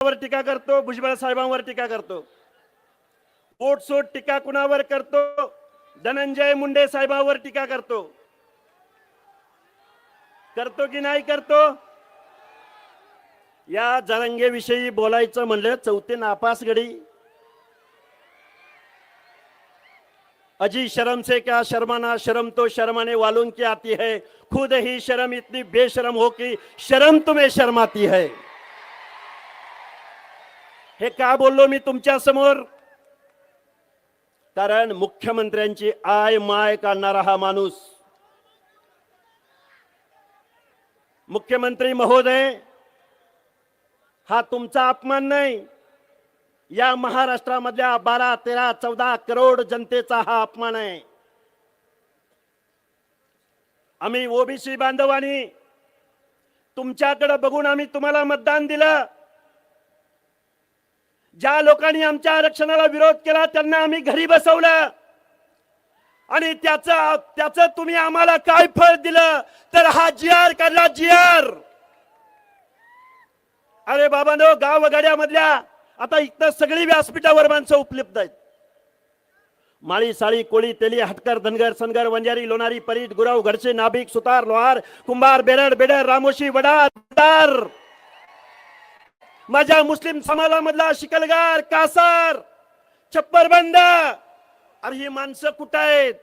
वर टीका करतो, भुजबळ साहेबांवर टीका करतो. पोटसोट टीका कुणावर करतो? धनंजय मुंडे साहेबांवर टीका करतो. करतो की नाही करतो? या जरांगेविषयी बोलायचं म्हणलं चौथे नापास गडी. अजी शर्म से क्या शर्माना, शर्म तो शर्माने वालों की आती है, खुद ही शर्म इतनी बेशरम हो कि शर्म तुम्हें शर्माती है. हे का बोललो मी तुमच्या समोर? कारण मुख्यमंत्र्यांची आय माय काढणारा हा माणूस. मुख्यमंत्री महोदय, हा तुमचा अपमान नाही, या महाराष्ट्रामधल्या 12, 13, 14 करोड जनतेचा हा अपमान आहे. आम्ही ओबीसी बांधवांनी तुमच्याकडे बघून आम्ही तुम्हाला मतदान दिलं. ज्या लोकांनी आमच्या आरक्षणाला विरोध केला त्यांना आम्ही घरी बसवलं आणि त्याचं तुम्ही आम्हाला काय फळ दिलं? तर हा GR काढला, GR. अरे बाबांनो, गावगाड्यामधल्या आता इथं सगळी व्यासपीठावर माणसं उपलब्ध आहेत. माळी, साळी, कोळी, तेली, हटकर, धनगर, सनगर, वंजारी, लोणारी, परीट, गुरव, घडसे, नाभिक, सुतार, लोहार, कुंभार, बेरड, बेडर, रामोशी, वडार, माझ्या मुस्लिम समाजामधला शिकलगार, कासार, छप्परबंद. अरे ही माणसं कुठं आहेत?